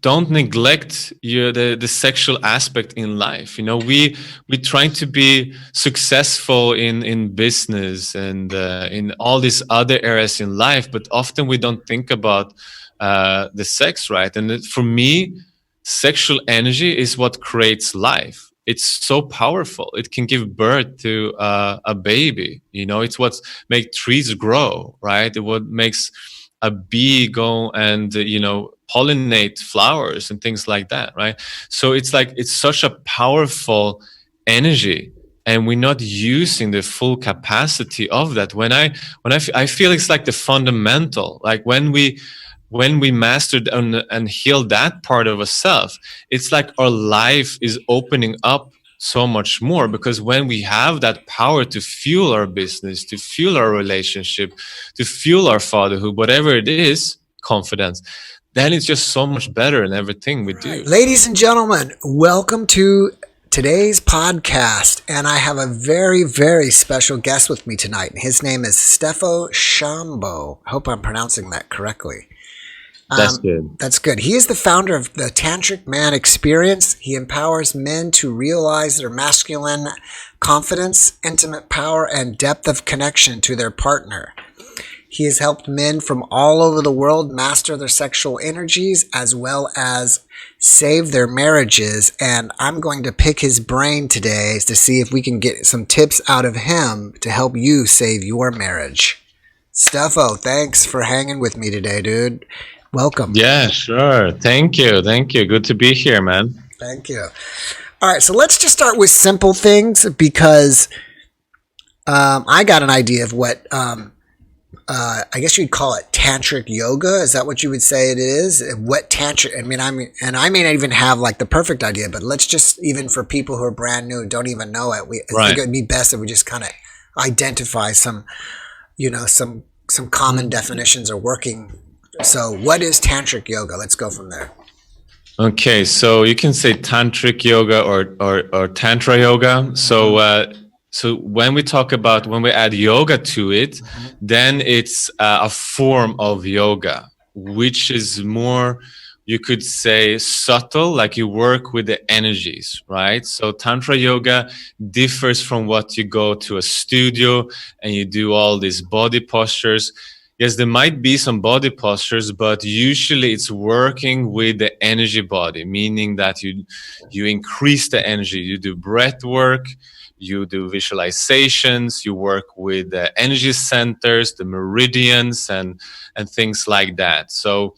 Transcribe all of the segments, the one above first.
don't neglect the sexual aspect in life. You know, we trying to be successful in business and in all these other areas in life, but often we don't think about the sex, right? And for me, sexual energy is what creates life. It's so powerful. It can give birth to a baby. You know, it's what makes trees grow, right? It what makes a bee go and pollinate flowers and things like that, right? So it's like it's such a powerful energy, and we're not using the full capacity of that. I feel it's like the fundamental, like when we mastered and heal that part of ourselves, it's like our life is opening up so much more, because when we have that power to fuel our business, to fuel our relationship, to fuel our fatherhood, whatever it is, confidence, then it's just so much better in everything we do. Ladies and gentlemen, welcome to today's podcast, and I have a very, very special guest with me tonight. His name is Steffo Shambo. I hope I'm pronouncing that correctly. That's good. That's good. He is the founder of the Tantric Man Experience. He empowers men to realize their masculine confidence, intimate power, and depth of connection to their partner. He has helped men from all over the world master their sexual energies as well as save their marriages. And I'm going to pick his brain today to see if we can get some tips out of him to help you save your marriage. Steffo, thanks for hanging with me today, dude. Welcome. Yeah, sure. Thank you. Good to be here, man. Thank you. All right, so let's just start with simple things, because I got an idea of what I guess you'd call it tantric yoga. Is that what you would say it is? What tantric? I may not even have like the perfect idea, but let's just, even for people who are brand new, don't even know it, I think it would be best if we just kind of identify some common definitions or working. So what is tantric yoga? Let's go from there. Okay, so you can say tantric yoga or tantra yoga. So when we add yoga to it, then it's a form of yoga, which is more, you could say, subtle, like you work with the energies, right? So tantra yoga differs from what you go to a studio and you do all these body postures. Yes, there might be some body postures, but usually it's working with the energy body, meaning that you increase the energy. You do breath work, you do visualizations, you work with the energy centers, the meridians, and things like that. So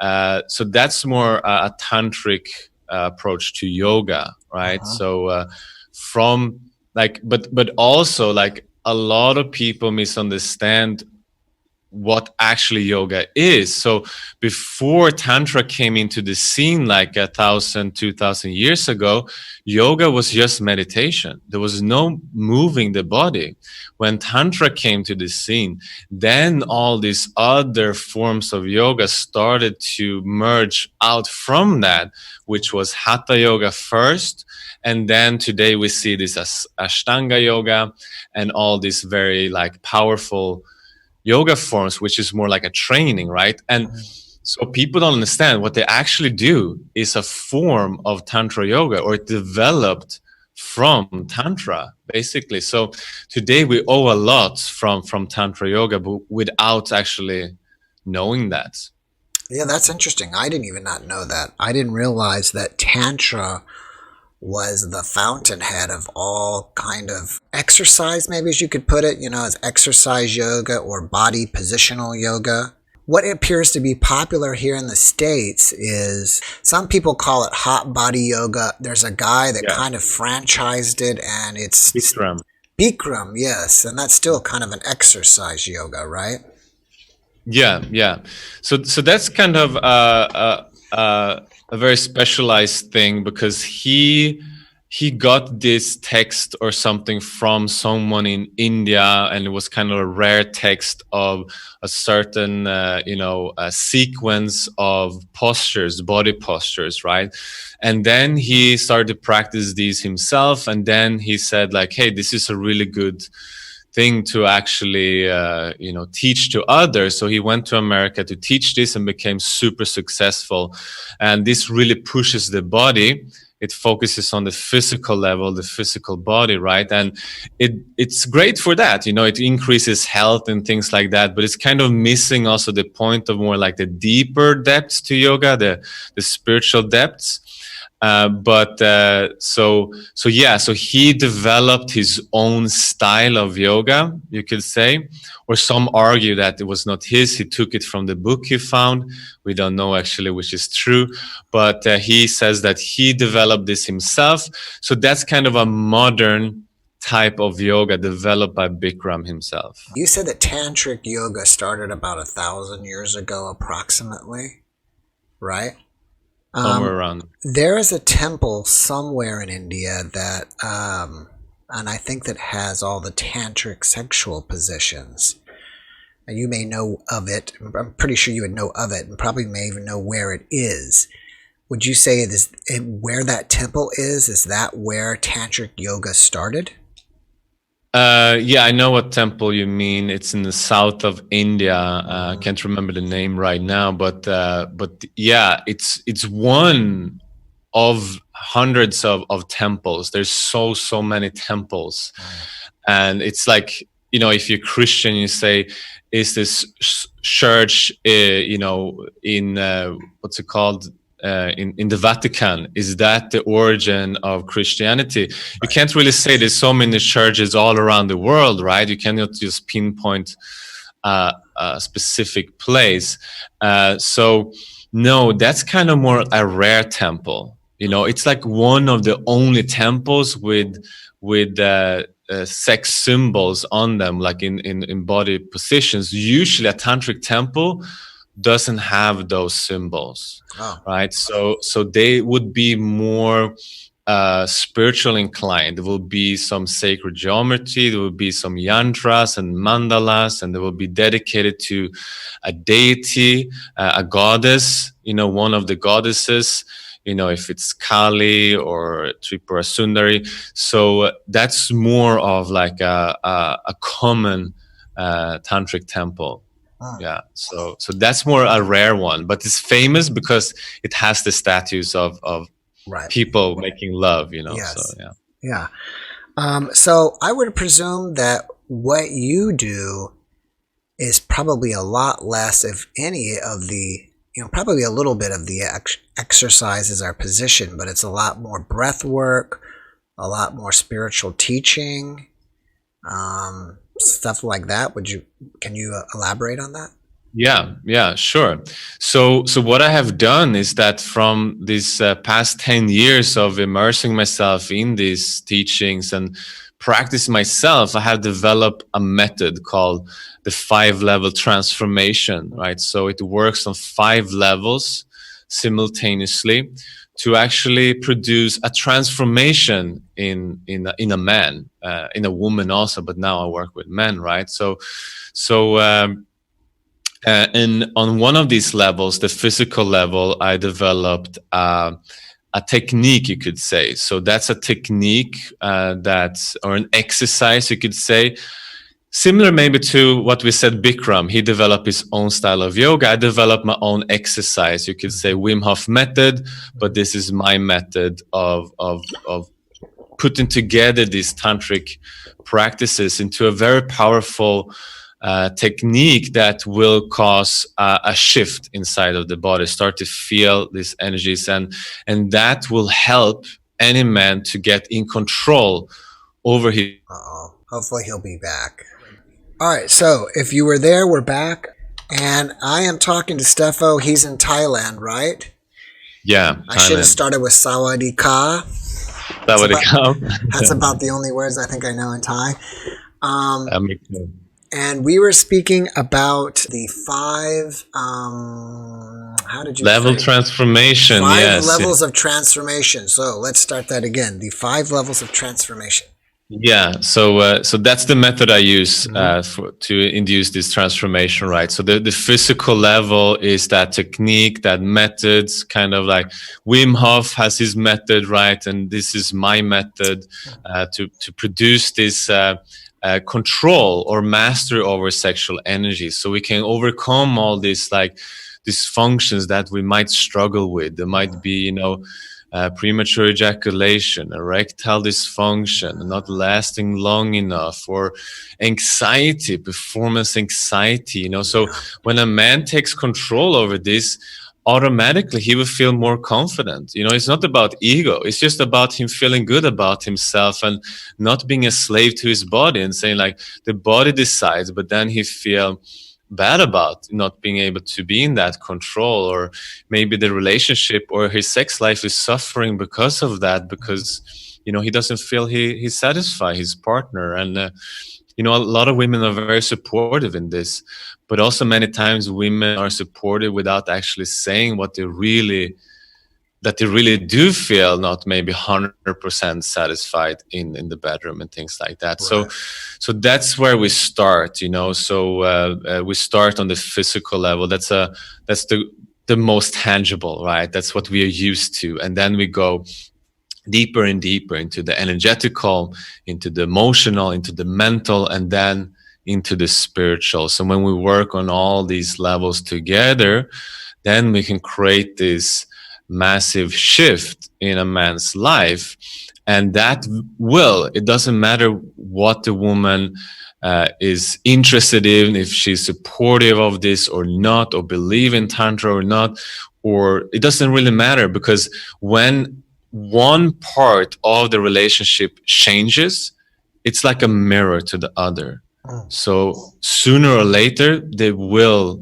that's more a tantric approach to yoga, right? So but also like a lot of people misunderstand what actually yoga is. So before Tantra came into the scene like 2,000 years ago, yoga was just meditation. There was no moving the body. When Tantra came to the scene, then all these other forms of yoga started to merge out from that, which was Hatha yoga first. And then today we see this as Ashtanga yoga and all these very like powerful yoga forms, which is more like a training, right? And so people don't understand what they actually do is a form of Tantra yoga, or it developed from Tantra, basically. So today we owe a lot from Tantra yoga, but without actually knowing that. Yeah, that's interesting. I didn't even not know that. I didn't realize that Tantra was the fountainhead of all kind of exercise, maybe as you could put it, as exercise yoga or body positional yoga. What appears to be popular here in the States is, some people call it hot body yoga. There's a guy that kind of franchised it, and it's Bikram, yes. And that's still kind of an exercise yoga, right? Yeah. So that's kind of a very specialized thing, because he got this text or something from someone in India, and it was kind of a rare text of a certain a sequence of postures, body postures, right? And then he started to practice these himself, and then he said like, hey, this is a really good thing to actually teach to others. So he went to America to teach this and became super successful. And this really pushes the body. It focuses on the physical level, the physical body, right? And it's great for that. It increases health and things like that, but it's kind of missing also the point of more like the deeper depths to yoga, the spiritual depths. So he developed his own style of yoga, you could say, or some argue that it was not his. He took it from the book he found. We don't know actually which is true, but he says that he developed this himself. So that's kind of a modern type of yoga developed by Bikram himself. You said that Tantric yoga started about 1,000 years ago, approximately, right? Somewhere around. There is a temple somewhere in India that, and I think that has all the tantric sexual positions. And you may know of it. I'm pretty sure you would know of it, and probably may even know where it is. Would you say it is where that temple is? Is that where tantric yoga started? Yeah, I know what temple you mean. It's in the south of India. I can't remember the name right now, but yeah, it's one of hundreds of temples. There's so many temples, and it's like, if you're Christian, you say, is this church, in what's it called? In the Vatican, is that the origin of Christianity? You can't really say there's so many churches all around the world, right? You cannot just pinpoint a specific place. So no, that's kind of more a rare temple. It's like one of the only temples with sex symbols on them, like in body positions. Usually a tantric temple doesn't have those symbols, right? So they would be more spiritual inclined. There will be some sacred geometry, there will be some yantras and mandalas, and they will be dedicated to a deity, a goddess, one of the goddesses, if it's Kali or Tripura Sundari. So that's more of like a common tantric temple. Yeah, so that's more a rare one, but it's famous because it has the statues of people making love, Yes. So yeah. So I would presume that what you do is probably a lot less, if any, of the, probably a little bit of the exercises are position, but it's a lot more breath work, a lot more spiritual teaching, stuff like that. Can you elaborate on that? Yeah, sure. So what I have done is that from these past 10 years of immersing myself in these teachings and practice myself, I have developed a method called the 5-level transformation, right? So it works on 5 levels simultaneously to actually produce a transformation in a man, in a woman also, but now I work with men, right? And on one of these levels, the physical level, I developed a technique, you could say. So that's a technique or an exercise, you could say, similar maybe to what we said, Bikram. He developed his own style of yoga. I developed my own exercise. You could say Wim Hof method, but this is my method of putting together these tantric practices into a very powerful technique that will cause a shift inside of the body, start to feel these energies, and that will help any man to get in control over his. Hopefully he'll be back. All right, so if you were there, we're back, and I am talking to Steffo. He's in Thailand, right? Yeah, I should have started with Sawadee Ka. That's about the only words I think I know in Thai. And we were speaking about the 5, how did you level transformation? 5 levels of transformation. So let's start that again. The 5 levels of transformation. Yeah, so that's the method I use to induce this transformation, right? So the physical level is that technique, that methods, kind of like Wim Hof has his method, right? And this is my method to produce this control or master over sexual energy, so we can overcome all these like dysfunctions that we might struggle with. There might be, premature ejaculation, erectile dysfunction, not lasting long enough, or anxiety, performance anxiety, So when a man takes control over this, automatically he will feel more confident. It's not about ego. It's just about him feeling good about himself and not being a slave to his body and saying like the body decides, but then he feel bad about not being able to be in that control, or maybe the relationship or his sex life is suffering because of that, because he doesn't feel he satisfy his partner. And a lot of women are very supportive in this, but also many times women are supportive without actually saying what that they really do feel not maybe 100% satisfied in the bedroom and things like that. Right. So that's where we start, So we start on the physical level. That's the most tangible, right? That's what we are used to, and then we go deeper and deeper into the energetical, into the emotional, into the mental, and then into the spiritual. So when we work on all these levels together, then we can create this massive shift in a man's life. And that it doesn't matter what the woman is interested in, if she's supportive of this or not, or believe in Tantra or not, or it doesn't really matter, because when one part of the relationship changes, it's like a mirror to the other. So sooner or later, they will,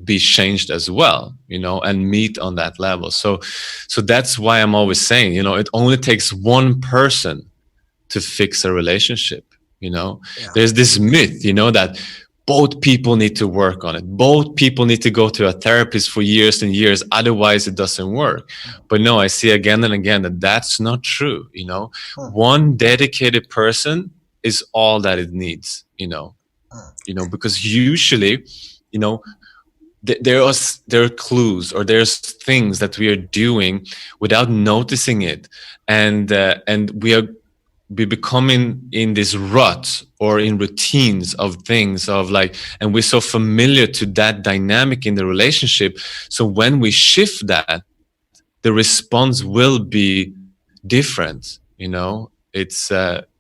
be changed as well, and meet on that level. So that's why I'm always saying, it only takes one person to fix a relationship. There's this myth, that both people need to work on it. Both people need to go to a therapist for years and years. Otherwise, it doesn't work. But no, I see again and again that that's not true. One dedicated person is all that it needs, because usually, there are clues, or there's things that we are doing without noticing it. And we becoming in this rut or in routines of things of like, and we're so familiar to that dynamic in the relationship. So when we shift that, the response will be different.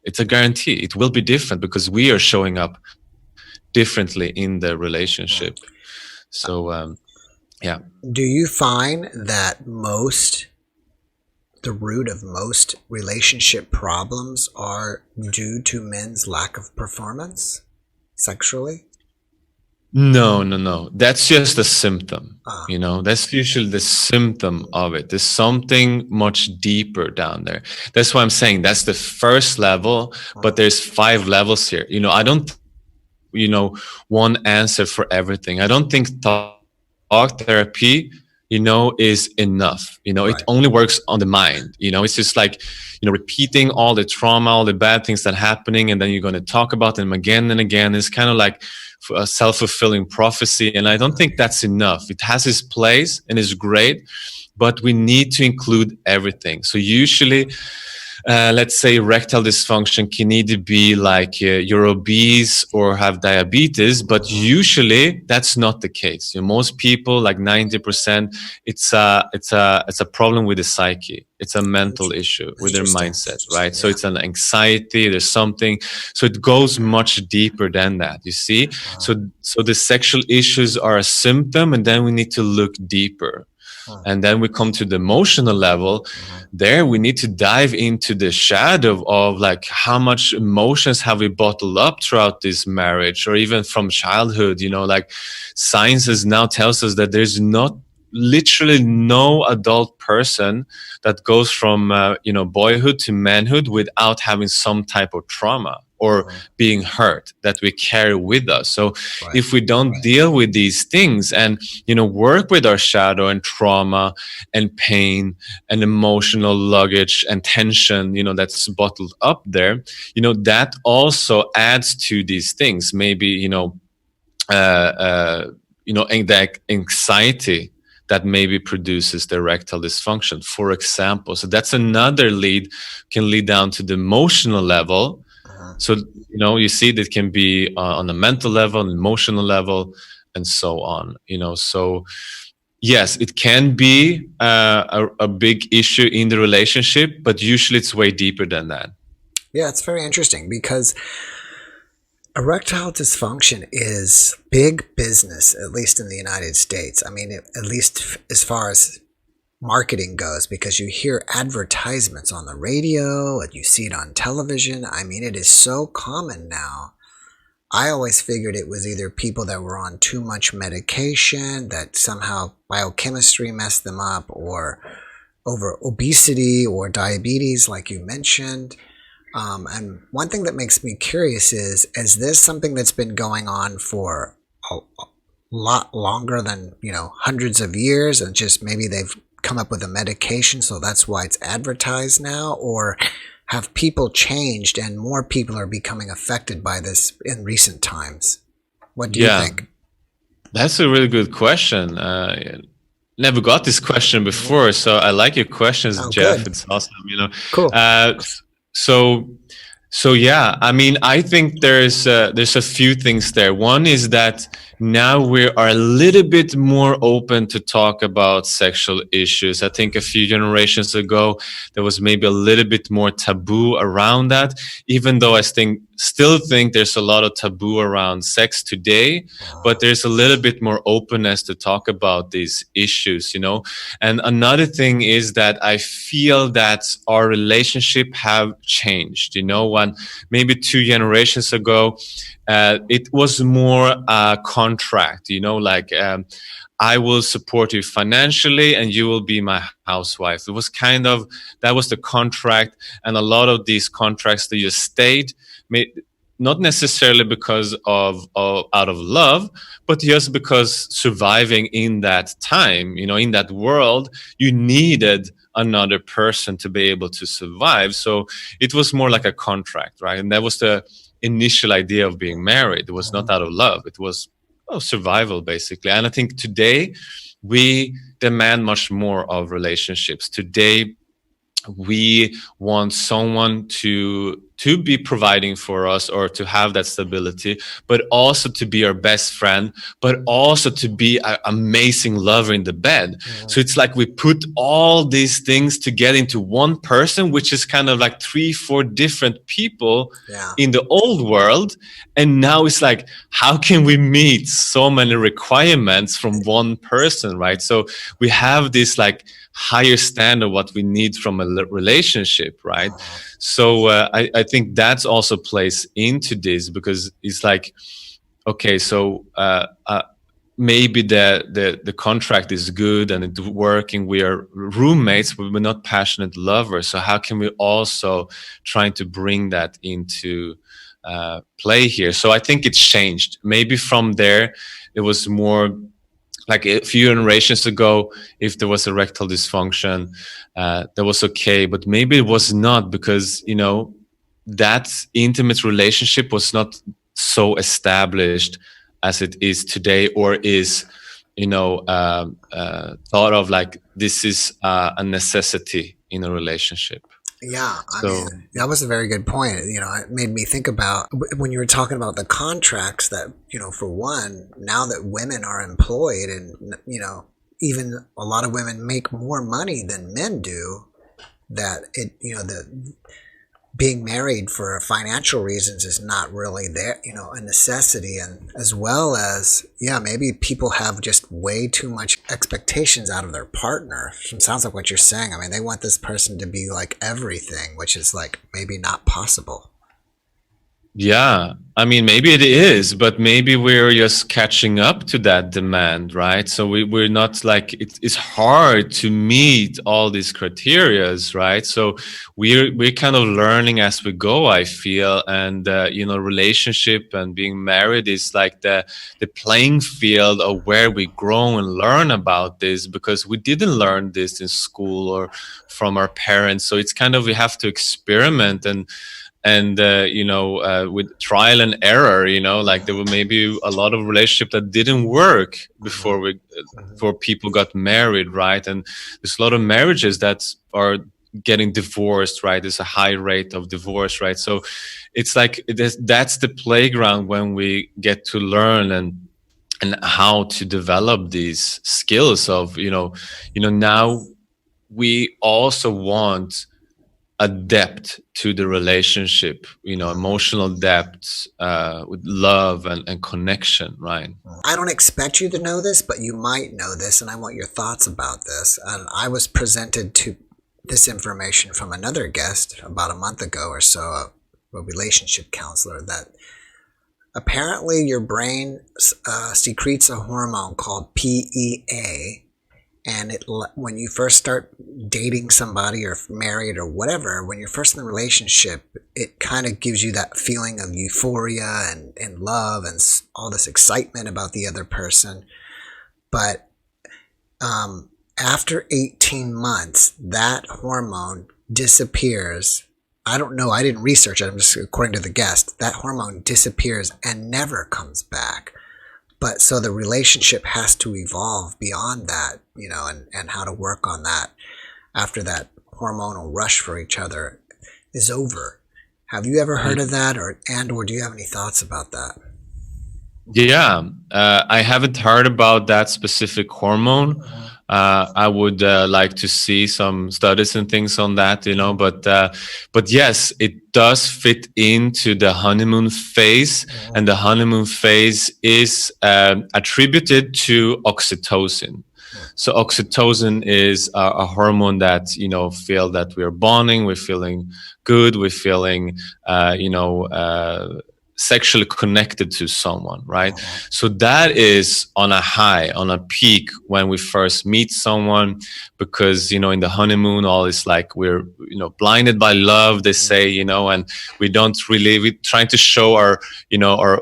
It's a guarantee. It will be different because we are showing up differently in the relationship. So, yeah. Do you find that the root of most relationship problems are due to men's lack of performance sexually? No. That's just a symptom. That's usually the symptom of it. There's something much deeper down there. That's why I'm saying that's the first level, but there's 5 levels here. I don't, one answer for everything. I don't think talk therapy, is enough. It only works on the mind. It's just like, repeating all the trauma, all the bad things that are happening, and then you're going to talk about them again and again. It's kind of like a self-fulfilling prophecy. And I don't think that's enough. It has its place and is great, but we need to include everything. So usually, let's say erectile dysfunction can either be like you're obese or have diabetes, but usually that's not the case. Most people, like 90%, it's a problem with the psyche. It's a mental issue with their mindset, right? Yeah. So it's an anxiety. There's something. So it goes much deeper than that. You see. So the sexual issues are a symptom, and then we need to look deeper. And then we come to the emotional level. There we need to dive into the shadow of like how much emotions have we bottled up throughout this marriage, or even from childhood. Like science now tells us that there's literally no adult person that goes from boyhood to manhood without having some type of trauma or being hurt that we carry with us. So if we don't deal with these things and, work with our shadow and trauma and pain and emotional luggage and tension, that's bottled up there, that also adds to these things. Maybe, the anxiety that maybe produces the erectile dysfunction, for example. So that's another can lead down to the emotional level. So, you see that can be on a mental level, emotional level, and so on. So yes, it can be a big issue in the relationship, but usually it's way deeper than that. Yeah, it's very interesting because erectile dysfunction is big business, at least in the United States. I mean, at least as far as marketing goes, because you hear advertisements on the radio and you see it on television. I mean, it is so common now. I always figured it was either people that were on too much medication, that somehow biochemistry messed them up, or over obesity or diabetes, like you mentioned. And one thing that makes me curious is this something that's been going on for a lot longer than, hundreds of years, and just maybe they've come up with a medication, so that's why it's advertised now? Or have people changed and more people are becoming affected by this in recent times? What do you think? That's a really good question. Never got this question before, so I like your questions, Jeff. Good. It's awesome. Cool. So yeah, I mean, I think there's a few things there. One is that now we are a little bit more open to talk about sexual issues. I think a few generations ago, there was maybe a little bit more taboo around that, even though I still think there's a lot of taboo around sex today, but there's a little bit more openness to talk about these issues, And another thing is that I feel that our relationship have changed, when maybe 2 generations ago, it was more a contract, like I will support you financially and you will be my housewife. It was that was the contract. And a lot of these contracts that you stayed, not necessarily because of out of love, but just because surviving in that time, in that world, you needed another person to be able to survive. So it was more like a contract, right? And that was the initial idea of being married. It was not out of love. It was survival, basically. And I think today we demand much more of relationships. Today we want someone to be providing for us, or to have that stability, but also to be our best friend, but also to be an amazing lover in the bed. So it's like we put all these things together into one person, which is kind of like 3-4 different people in the old world. And now it's like, how can we meet so many requirements from one person, right? So we have this like higher standard what we need from a relationship, right? So I think that's also plays into this, because it's like, okay, so maybe the contract is good and it's working, we are roommates, but we're not passionate lovers. So how can we also trying to bring that into play here? So I think it's changed. Maybe from there it was more like a few generations ago, if there was erectile dysfunction, that was okay. But maybe it was not, because, that intimate relationship was not so established as it is today, or is, thought of like this is a necessity in a relationship. Yeah, I mean, that was a very good point. It made me think about when you were talking about the contracts that, for one, now that women are employed and, even a lot of women make more money than men do, that the being married for financial reasons is not really there, a necessity. And as well as, maybe people have just way too much expectations out of their partner. It sounds like what you're saying. I mean, they want this person to be like everything, which is like maybe not possible. Yeah, I mean, maybe it is, but maybe we're just catching up to that demand, right? So we're not like, it's hard to meet all these criterias, right? So we're kind of learning as we go, I feel. And, relationship and being married is like the playing field of where we grow and learn about this, because we didn't learn this in school or from our parents. So it's kind of, we have to experiment and with trial and error, like there were maybe a lot of relationships that didn't work before people got married, right? And there's a lot of marriages that are getting divorced, right? There's a high rate of divorce, right? So it's like that's the playground when we get to learn and how to develop these skills of, now we also want a depth to the relationship, emotional depth, with love and connection, right? I don't expect you to know this, but you might know this, and I want your thoughts about this. And I was presented to this information from another guest about a month ago or so, a relationship counselor, that apparently your brain secretes a hormone called PEA, and when you first start dating somebody or married or whatever, when you're first in a relationship, it kind of gives you that feeling of euphoria and love and all this excitement about the other person. But after 18 months, that hormone disappears. I don't know. I didn't research it. I'm just according to the guest. That hormone disappears and never comes back. But so the relationship has to evolve beyond that, and how to work on that after that hormonal rush for each other is over. Have you ever heard of that, or do you have any thoughts about that? Yeah, I haven't heard about that specific hormone. I would like to see some studies and things on that, but yes, it does fit into the honeymoon phase, and the honeymoon phase is attributed to oxytocin. So oxytocin is a hormone that, feel that we're bonding, we're feeling good, we're feeling, sexually connected to someone, right? So that is on a high, on a peak when we first meet someone, because, in the honeymoon, all is like we're, blinded by love, they say, and we're trying to show our,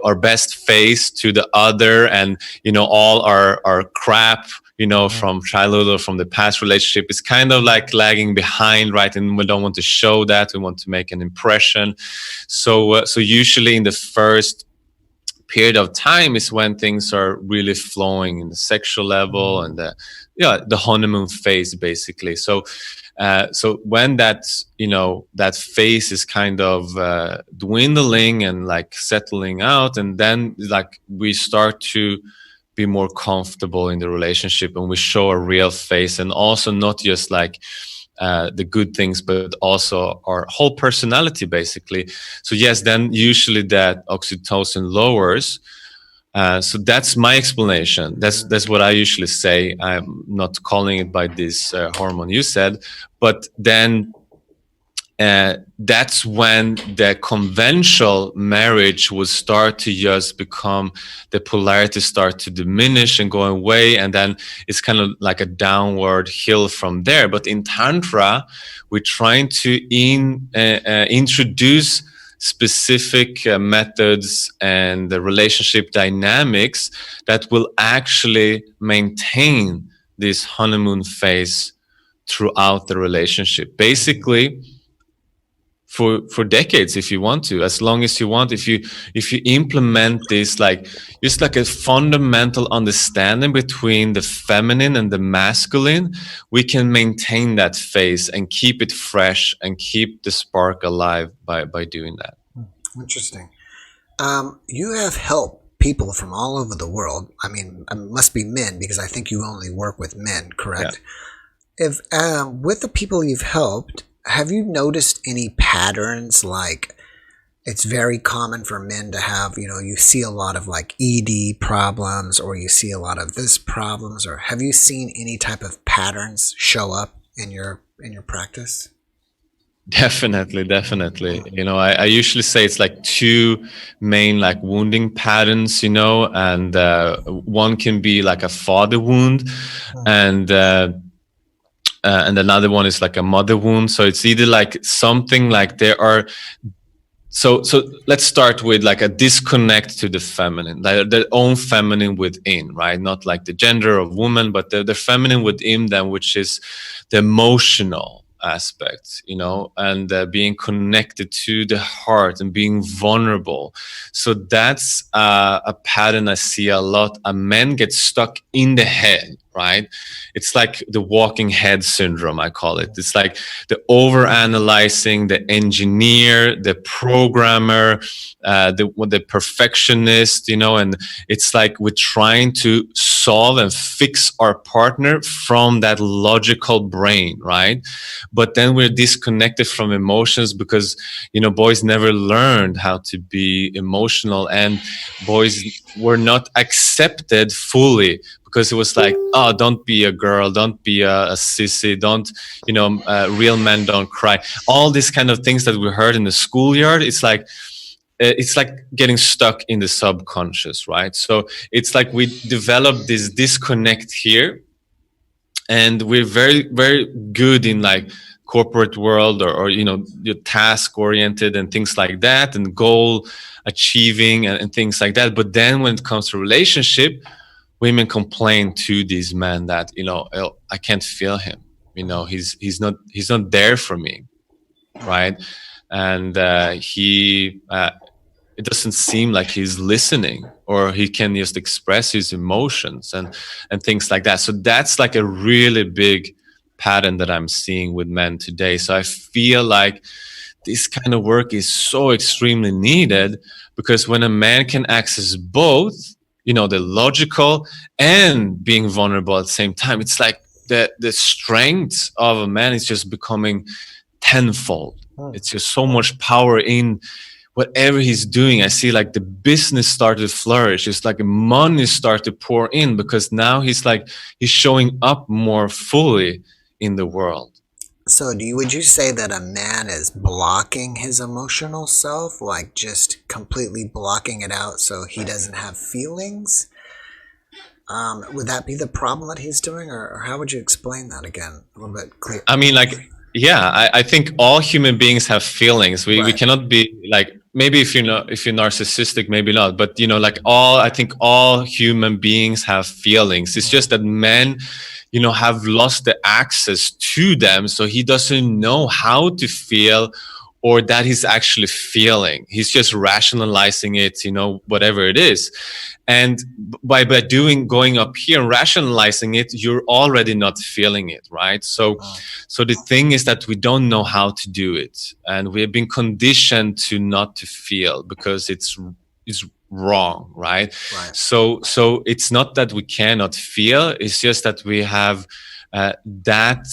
our best face to the other, and, all our crap, from childhood or from the past relationship is kind of like lagging behind, right? And we don't want to show that. We want to make an impression. So usually in the first period of time is when things are really flowing in the sexual level and the honeymoon phase, basically. So when that phase is kind of dwindling and like settling out, and then like we start to be more comfortable in the relationship, and we show a real face, and also not just like the good things, but also our whole personality, basically. So yes, then usually that oxytocin lowers. So that's my explanation. That's what I usually say. I'm not calling it by this hormone you said, but then that's when the conventional marriage will start to just become, the polarity start to diminish and go away, and then it's kind of like a downward hill from there. But in Tantra, we're trying to introduce specific methods and the relationship dynamics that will actually maintain this honeymoon phase throughout the relationship. Basically, for decades, if you want to, as long as you want, if you implement this, like just like a fundamental understanding between the feminine and the masculine, we can maintain that phase and keep it fresh and keep the spark alive by doing that. Interesting. You have helped people from all over the world. I mean, it must be men, because I think you only work with men, correct? Yeah. If with the people you've helped, have you noticed any patterns? Like, it's very common for men to have, you see a lot of like ED problems, or you see a lot of this problems, or have you seen any type of patterns show up in your practice? Definitely. I usually say it's like two main like wounding patterns, and one can be like a father wound, and another one is like a mother wound. So it's either like something like there are. So let's start with like a disconnect to the feminine, like their own feminine within, right? Not like the gender of woman, but the feminine within them, which is the emotional aspect, and being connected to the heart and being vulnerable. So that's a pattern I see a lot. Men get stuck in the head, right? It's like the walking head syndrome, I call it. It's like the over analyzing, the engineer, the programmer, the perfectionist, and it's like we're trying to solve and fix our partner from that logical brain, right? But then we're disconnected from emotions because, boys never learned how to be emotional, and boys were not accepted fully because it was like, oh, don't be a girl, don't be a sissy, don't, real men don't cry. All these kind of things that we heard in the schoolyard, it's like getting stuck in the subconscious, right? So it's like we develop this disconnect here, and we're very, very good in like corporate world or your task oriented and things like that, and goal achieving and things like that. But then when it comes to relationship, women complain to these men that, "Oh, I can't feel him, he's not there for me," right? And it doesn't seem like he's listening, or he can just express his emotions and things like that. So that's like a really big pattern that I'm seeing with men today. So I feel like this kind of work is so extremely needed, because when a man can access both, the logical and being vulnerable at the same time, it's like the strength of a man is just becoming tenfold. It's just so much power in whatever he's doing. I see like the business started to flourish. It's like money started to pour in, because now he's showing up more fully in the world. So would you say that a man is blocking his emotional self, like just completely blocking it out so he doesn't have feelings? Would that be the problem that he's doing, or how would you explain that again? A little bit clear. I mean, yeah, I think all human beings have feelings. We cannot be like, maybe if you're narcissistic, maybe not, but I think all human beings have feelings. It's just that men, have lost the access to them, so he doesn't know how to feel, or that he's actually feeling. He's just rationalizing it, whatever it is. And by going up here and rationalizing it, you're already not feeling it, right? So the thing is that we don't know how to do it, and we have been conditioned to not to feel because it's wrong, right? So it's not that we cannot feel, it's just that we have that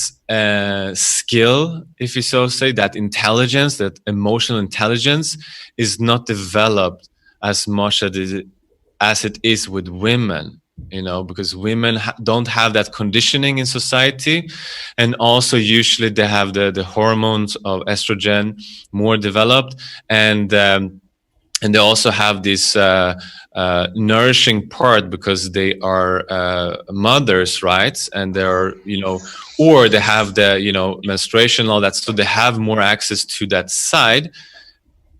skill, if you so say, that intelligence, that emotional intelligence is not developed as much as it is with women, because women don't have that conditioning in society. And also usually they have the hormones of estrogen more developed, and they also have this nourishing part because they are mothers, right? And they're, or they have the, menstruation, all that. So they have more access to that side.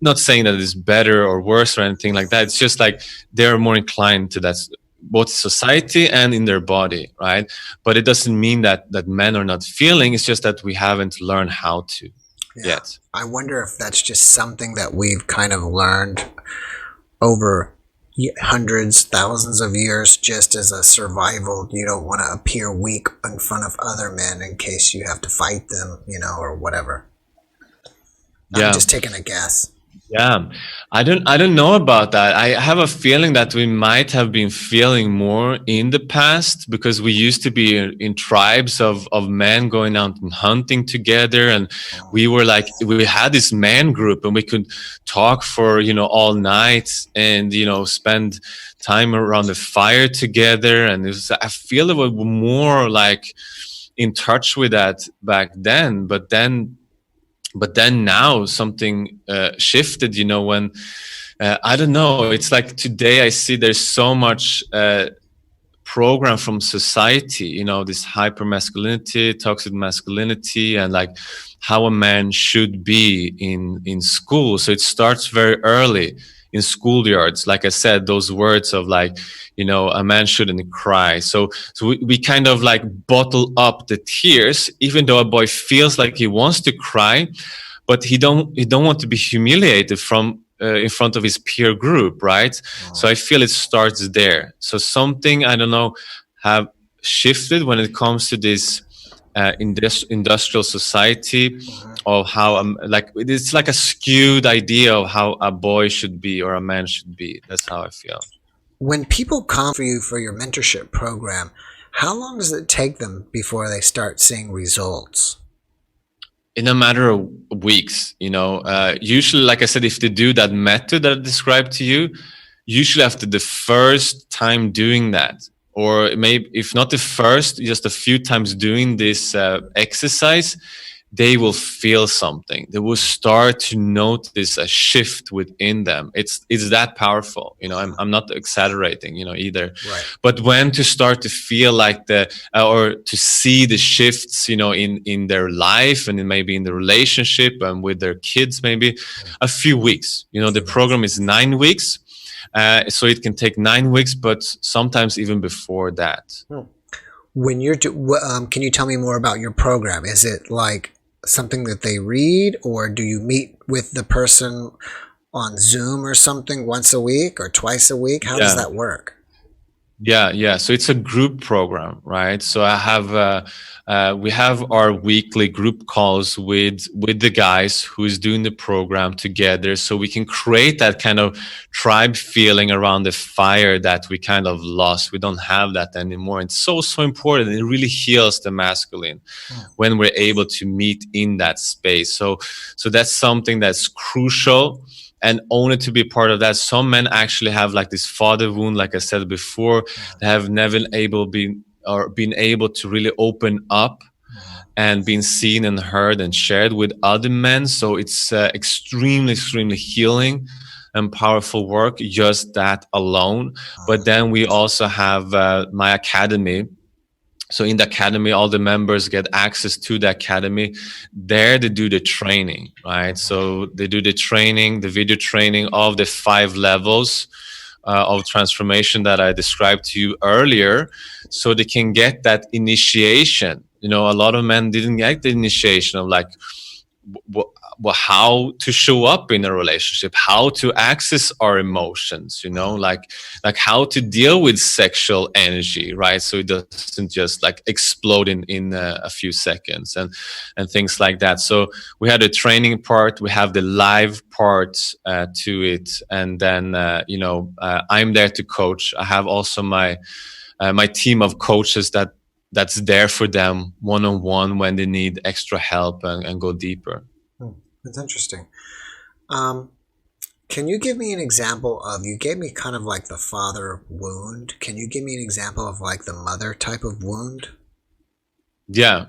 Not saying that it's better or worse or anything like that. It's just like they're more inclined to that, both society and in their body, right? But it doesn't mean that men are not feeling. It's just that we haven't learned how to yet. I wonder if that's just something that we've kind of learned over hundreds, thousands of years, just as a survival. You don't want to appear weak in front of other men in case you have to fight them, or whatever. I'm just taking a guess. Yeah, I don't know about that. I have a feeling that we might have been feeling more in the past, because we used to be in tribes of men going out and hunting together, and we had this man group, and we could talk for all night, and spend time around the fire together, and I feel it was more like in touch with that back then. But then now something shifted, when I don't know, it's like today I see there's so much program from society, this hyper masculinity, toxic masculinity, and like how a man should be in school. So it starts very early in schoolyards. Like I said, those words of like, a man shouldn't cry. So we kind of like bottle up the tears, even though a boy feels like he wants to cry, but he don't want to be humiliated from in front of his peer group, right? So I feel it starts there. So something, I don't know, shifted when it comes to this industrial society of how like it's like a skewed idea of how a boy should be or a man should be. That's how I feel. When people come for you for your mentorship program, how long does it take them before they start seeing results? In a matter of weeks, usually, like I said, if they do that method that I described to you, usually after the first time doing that, or maybe if not the first, just a few times doing this exercise, they will feel something. They will start to notice a shift within them. It's that powerful. I'm not exaggerating, either. Right. But when to start to feel like or to see the shifts, in their life and maybe in the relationship and with their kids, maybe a few weeks. The program is 9 weeks. So it can take 9 weeks, but sometimes even before that. When you're, can you tell me more about your program? Is it like something that they read, or do you meet with the person on Zoom or something once a week or twice a week? How does that work? Yeah. So it's a group program, right? So we have our weekly group calls with the guys who's doing the program together, so we can create that kind of tribe feeling around the fire that we kind of lost. We don't have that anymore. It's so important. It really heals the masculine when we're able to meet in that space. So that's something that's crucial. And only to be part of that. Some men actually have like this father wound, like I said before. They have never been able to really open up and been seen and heard and shared with other men. So it's extremely, extremely healing and powerful work, just that alone. But then we also have my academy. So in the academy, all the members get access to the academy. There they do the training, right? So they do the training, the video training of the 5 levels of transformation that I described to you earlier. So they can get that initiation. A lot of men didn't get the initiation of like, how to show up in a relationship, how to access our emotions, like how to deal with sexual energy, right? So it doesn't just like explode in a few seconds and things like that. So we had a training part, we have the live part to it, and then I'm there to coach. I have also my team of coaches that's there for them one-on-one when they need extra help and go deeper. That's interesting. Can you give me an example of, you gave me kind of like the father wound. Can you give me an example of like the mother type of wound? Yeah.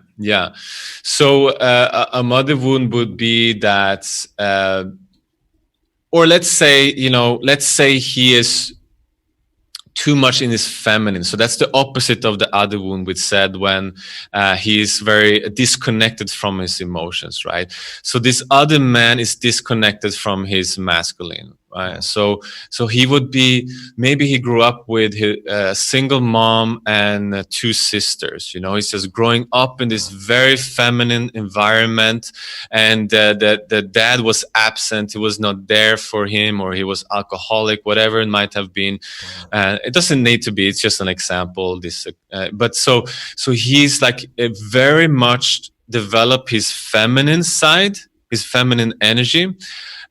So a mother wound would be that, or let's say he is too much in his feminine. So that's the opposite of the other wound we said, when he's very disconnected from his emotions, right? So this other man is disconnected from his masculine, right? So he would be, maybe he grew up with a single mom and 2 sisters. He's just growing up in this very feminine environment, and the dad was absent. He was not there for him, or he was alcoholic, whatever it might have been. It doesn't need to be. It's just an example. But so he's like very much develop his feminine side, his feminine energy.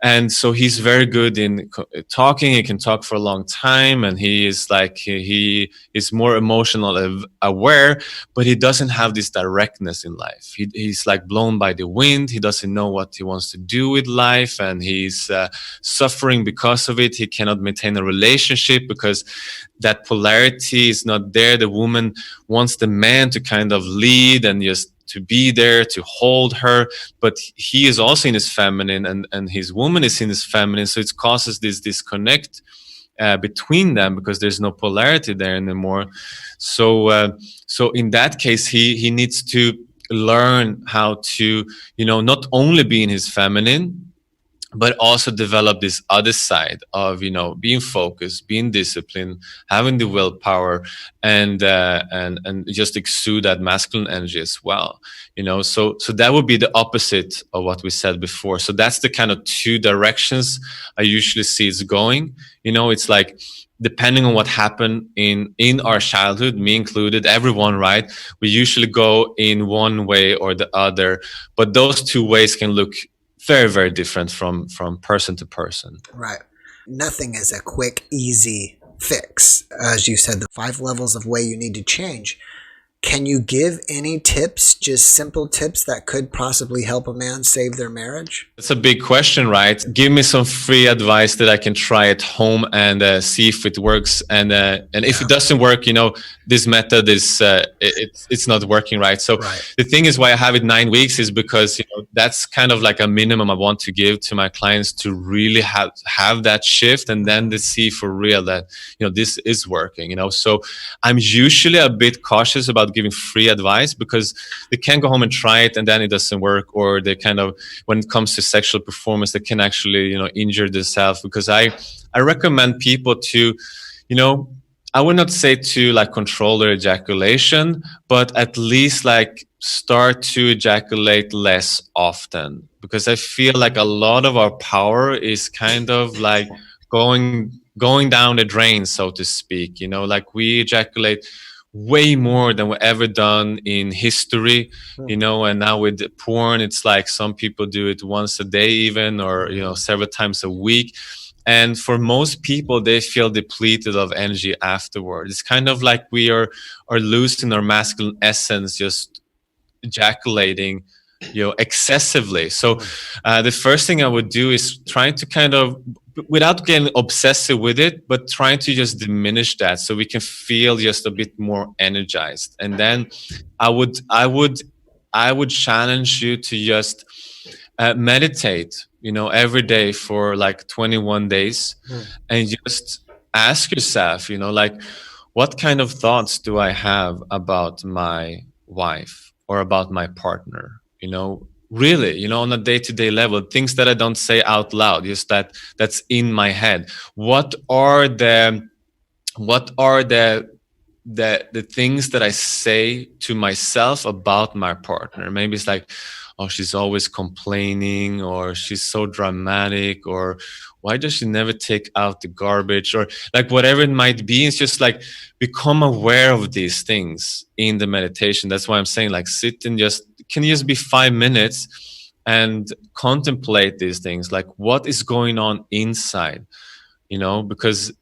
And so he's very good in talking. He can talk for a long time, and he is like, he is more emotional aware, but he doesn't have this directness in life. He's like blown by the wind. He doesn't know what he wants to do with life, and he's suffering because of it. He cannot maintain a relationship because that polarity is not there. The woman wants the man to kind of lead and just to be there, to hold her, but he is also in his feminine, and his woman is in his feminine. So it causes this disconnect between them, because there's no polarity there anymore. So in that case, he needs to learn how to, not only be in his feminine, but also develop this other side of, being focused, being disciplined, having the willpower, and just exude that masculine energy as well. So that would be the opposite of what we said before. So that's the kind of 2 directions I usually see it's going. It's like depending on what happened in our childhood, me included, everyone, right? We usually go in one way or the other, but those two ways can look very, very different from person to person. Right. Nothing is a quick, easy fix. As you said, the 5 levels of way you need to change. Can you give any tips, just simple tips that could possibly help a man save their marriage? It's a big question, right? Give me some free advice that I can try at home and see if it works. And if it doesn't work, this method is it's not working, right? So the thing is, why I have it 9 weeks is because that's kind of like a minimum I want to give to my clients to really have that shift, and then to see for real that this is working. So I'm usually a bit cautious about giving free advice because they can go home and try it and then it doesn't work, or they kind of, when it comes to sexual performance, they can actually injure themselves. Because I recommend people to I would not say to like control their ejaculation, but at least like start to ejaculate less often, because I feel like a lot of our power is kind of like going down the drain, so to speak. Like we ejaculate way more than we've ever done in history, and now with the porn, it's like some people do it once a day even, or several times a week. And for most people, they feel depleted of energy afterward. It's kind of like we are losing our masculine essence, just ejaculating excessively. So the first thing I would do is trying to kind of, without getting obsessive with it, but trying to just diminish that so we can feel just a bit more energized. And then I would challenge you to just meditate every day for like 21 days, and just ask yourself like, what kind of thoughts do I have about my wife or about my partner? Really, on a day-to-day level, things that I don't say out loud, just that's in my head. What are the things that I say to myself about my partner? Maybe it's like, oh, she's always complaining, or she's so dramatic, or why does she never take out the garbage, or like whatever it might be. It's just like become aware of these things in the meditation. That's why I'm saying like sit and can you just be 5 minutes and contemplate these things, like what is going on inside, because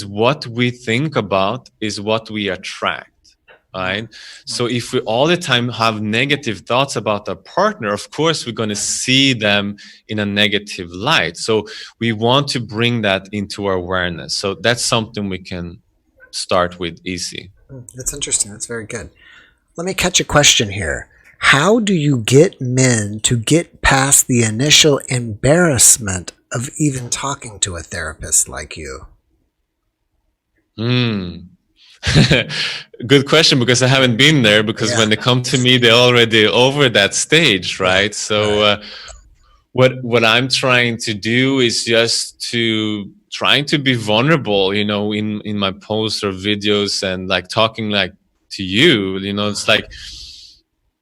what we think about is what we attract, right? So if we all the time have negative thoughts about our partner, of course we're going to see them in a negative light. So we want to bring that into our awareness. So that's something we can start with easy. That's interesting. That's very good. Let me catch a question here. How do you get men to get past the initial embarrassment of even talking to a therapist like you? Good question, because I haven't been there, because when they come to me, they're already over that stage, right? So what I'm trying to do is just to trying to be vulnerable, in my posts or videos, and like talking like to you, it's like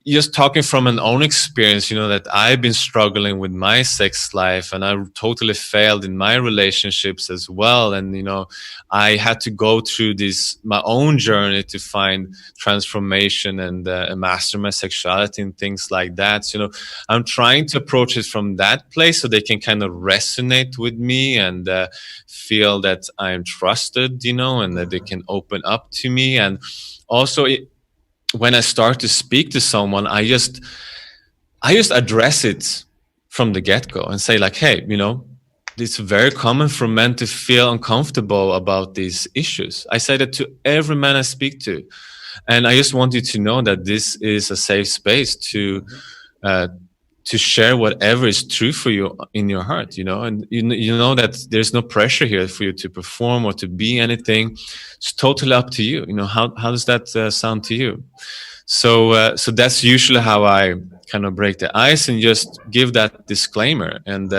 just talking from an own experience, that I've been struggling with my sex life, and I totally failed in my relationships as well. And, I had to go through my own journey to find transformation and master my sexuality and things like that. So, I'm trying to approach it from that place so they can kind of resonate with me and feel that I'm trusted, and that they can open up to me. And also, when I start to speak to someone, I just address it from the get-go and say like, hey, it's very common for men to feel uncomfortable about these issues. I say that to every man I speak to. And I just want you to know that this is a safe space to share whatever is true for you in your heart, and you know that there's no pressure here for you to perform or to be anything. It's totally up to you. How does that sound to you? So that's usually how I kind of break the ice and just give that disclaimer. And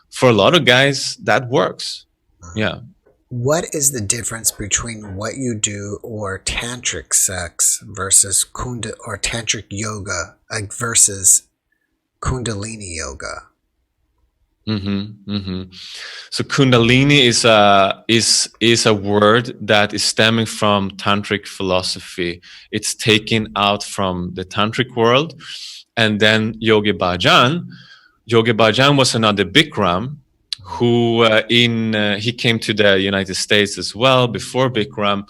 for a lot of guys, that works. Yeah. What is the difference between what you do or tantric sex versus or tantric yoga versus Kundalini Yoga? So Kundalini is a word that is stemming from tantric philosophy. It's taken out from the tantric world, and then Yogi Bhajan was another Bikram who he came to the United States as well before Bikram,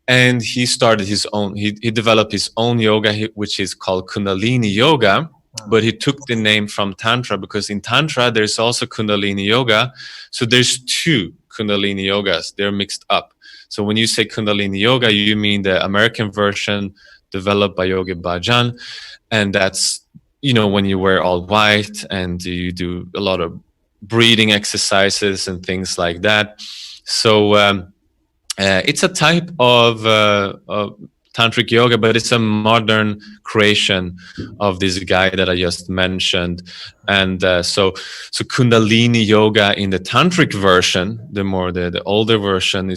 and he started his own. He developed his own yoga, which is called Kundalini Yoga. But he took the name from Tantra because in Tantra there's also Kundalini Yoga. So there's two Kundalini Yogas. They're mixed up. So when you say Kundalini Yoga, you mean the American version developed by Yogi Bhajan, and that's when you wear all white and you do a lot of breathing exercises and things like that. So it's a type of tantric yoga, but it's a modern creation of this guy that I just mentioned. And so Kundalini Yoga in the tantric version, the older version,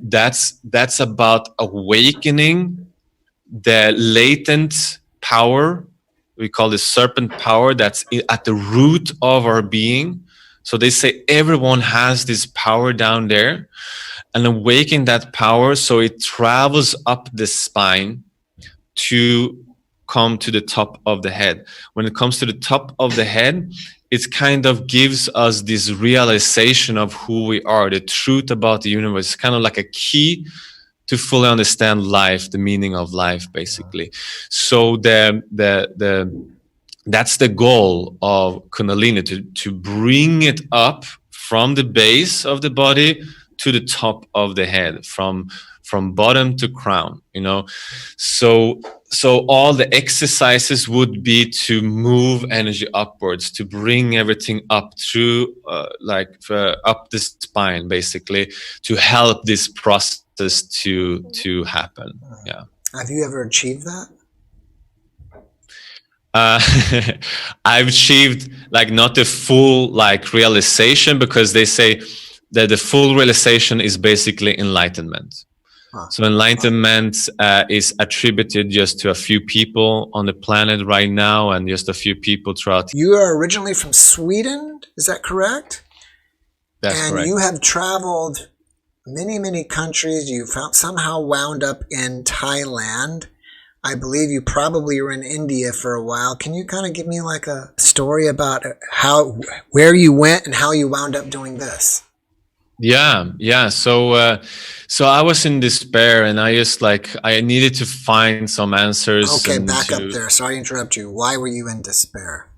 that's about awakening the latent power. We call this serpent power that's at the root of our being. So they say everyone has this power down there, and awaken that power so it travels up the spine to come to the top of the head. When it comes to the top of the head, it kind of gives us this realization of who we are, the truth about the universe. It's kind of like a key to fully understand life, the meaning of life, basically. So that's the goal of Kundalini, to bring it up from the base of the body to the top of the head, from bottom to crown. So all the exercises would be to move energy upwards, to bring everything up through up the spine, basically, to help this process to happen. Yeah. Have you ever achieved that? I've achieved not the full realization, because they say that the full realization is basically enlightenment. So enlightenment is attributed just to a few people on the planet right now, and just a few people throughout. You are originally from Sweden, is that correct? That's correct. And you have traveled many, many countries. You somehow wound up in Thailand. I believe you probably were in India for a while. Can you kind of give me a story about where you went and how you wound up doing this? Yeah. So I was in despair, and I just I needed to find some answers. Okay, back up there. Sorry to interrupt you. Why were you in despair?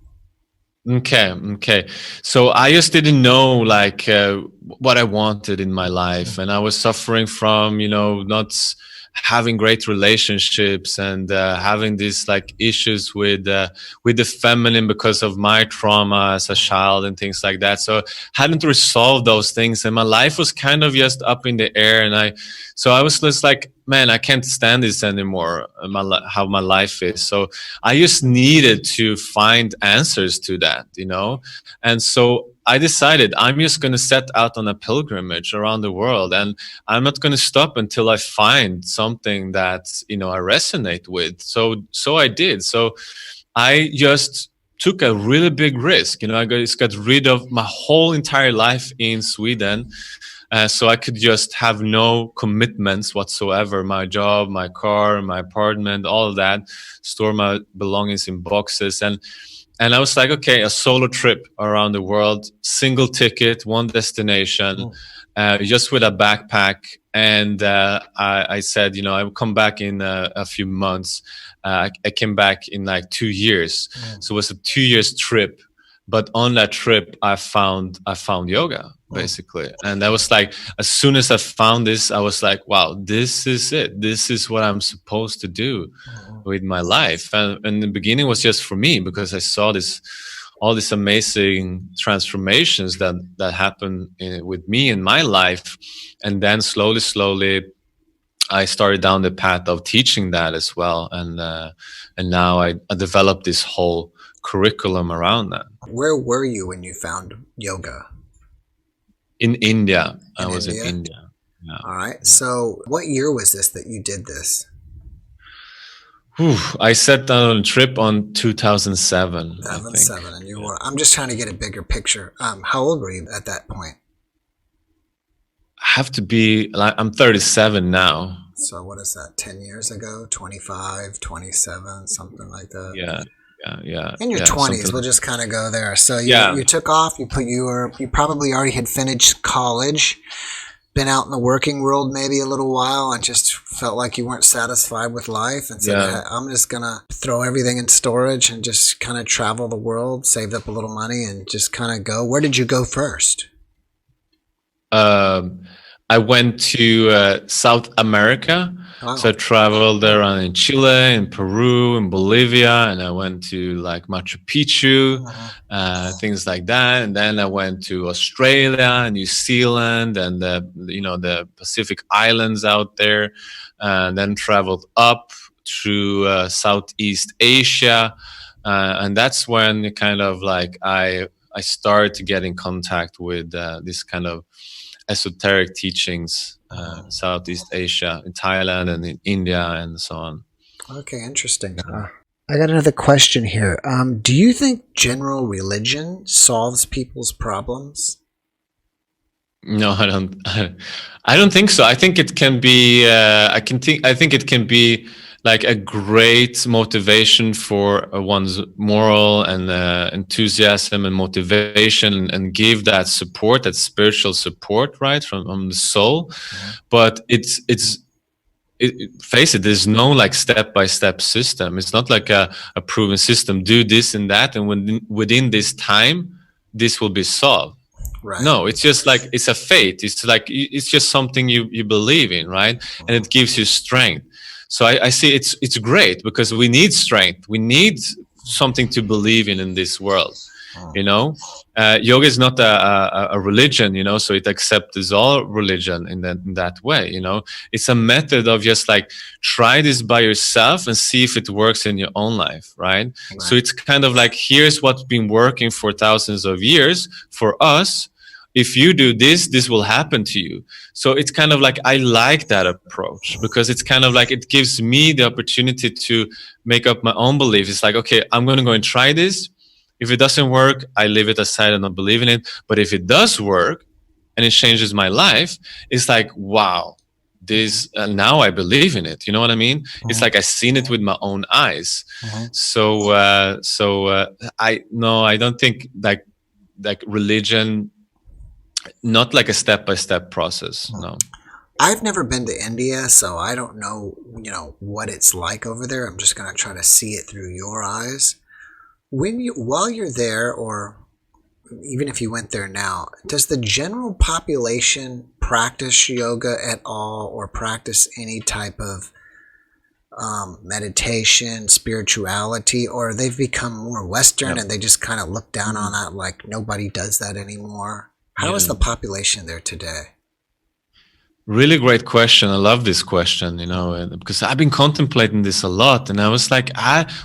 Okay. So I just didn't know what I wanted in my life, and I was suffering from not having great relationships, and having these issues with the feminine because of my trauma as a child and things like that. So I hadn't resolved those things, and my life was kind of just up in the air. And I was just man, I can't stand this anymore, how my life is. So I just needed to find answers to that, and so I decided I'm just going to set out on a pilgrimage around the world, and I'm not going to stop until I find something that I resonate with. So I did. So I just took a really big risk. I just got rid of my whole entire life in Sweden, so I could just have no commitments whatsoever. My job, my car, my apartment, all of that. Store my belongings in boxes, and I was okay, a solo trip around the world, single ticket, one destination, just with a backpack. And I said, I will come back in a few months. I came back in 2 years. So it was a 2 years trip. But on that trip, I found yoga, basically. And that was as soon as I found this, I was wow, this is it. This is what I'm supposed to do with my life. And in the beginning, it was just for me, because I saw all these amazing transformations that happened with me in my life. And then slowly, I started down the path of teaching that as well. And now I developed this whole curriculum around that. Where were you when you found yoga? In India. I was in India. Yeah. All right. So what year was this that you did this? I set down on a trip on 2007, I think. 2007, and you were. I'm just trying to get a bigger picture. How old were you at that point? I have to be like, I'm 37 now. So what is that? 10 years ago? 25, 27, something like that. Yeah. In your 20s, we'll just kind of go there. So you took off. You probably already had finished college, been out in the working world maybe a little while, and just felt like you weren't satisfied with life, and said, hey, I'm just gonna throw everything in storage and just kind of travel the world, saved up a little money, and just kind of go. Where did you go first? I went to South America. Wow. So I traveled around in Chile, in Peru, in Bolivia, and I went to like Machu Picchu, things like that. And then I went to Australia, New Zealand, and the Pacific Islands out there. And then traveled up through Southeast Asia, and that's when kind of like I started to get in contact with this kind of esoteric teachings, Southeast Asia, in Thailand and in India and so on. Okay, interesting. I got another question here. Do you think general religion solves people's problems? No, I don't. I don't think so. I think it can be. I think it can be like a great motivation for one's moral and enthusiasm and motivation, and give that support, that spiritual support, right, from the soul. Mm-hmm. But face it, there's no like step-by-step system. It's not like a proven system. Do this and that, and within this time, this will be solved. Right. No, it's just like it's a fate. It's like it's just something you believe in, right? Mm-hmm. And it gives you strength. So I see it's great because we need strength. We need something to believe in this world. Yoga is not a religion, so it accepts all religion in that way. It's a method of just like try this by yourself and see if it works in your own life, right? So it's kind of like, here's what's been working for thousands of years for us. If you do this, this will happen to you. So it's kind of like, I like that approach because it's kind of like, it gives me the opportunity to make up my own belief. It's like, okay, I'm going to go and try this. If it doesn't work, I leave it aside and not believe in it. But if it does work and it changes my life, it's like, wow, this now I believe in it. You know what I mean? Mm-hmm. It's like I've seen it with my own eyes. Mm-hmm. So I don't think like religion, not like a step-by-step process. No. I've never been to India, so I don't know, what it's like over there. I'm just going to try to see it through your eyes. While you're there, or even if you went there now, does the general population practice yoga at all, or practice any type of meditation, spirituality, or they've become more Western and they just kind of look down on that like nobody does that anymore? How is the population there today? Really great question. I love this question, because I've been contemplating this a lot. And I was like,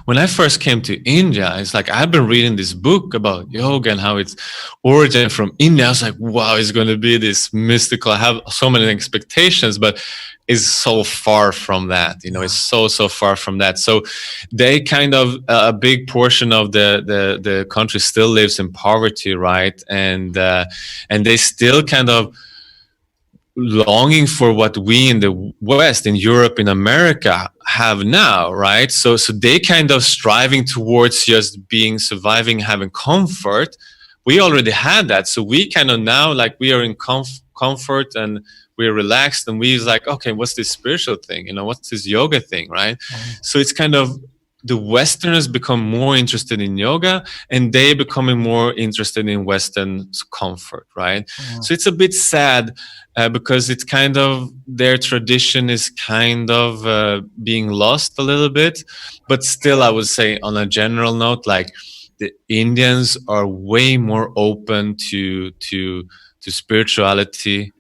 when I first came to India, it's like, I've been reading this book about yoga and how its origin from India. I was like, wow, it's going to be this mystical. I have so many expectations, but it's so far from that. It's so far from that. So they kind of, a big portion of the country still lives in poverty, right? And they still kind of longing for what we in the West, in Europe, in America have now, right? So they kind of striving towards just surviving, having comfort. We already had that. So we kind of now, like, we are in comfort and we're relaxed, and we're like, okay, what's this spiritual thing? What's this yoga thing, right? Mm-hmm. So it's kind of, the Westerners become more interested in yoga, and they becoming more interested in Western comfort, right? Mm-hmm. So it's a bit sad because it's kind of, their tradition is kind of being lost a little bit. But still, I would say on a general note, like, the Indians are way more open to spirituality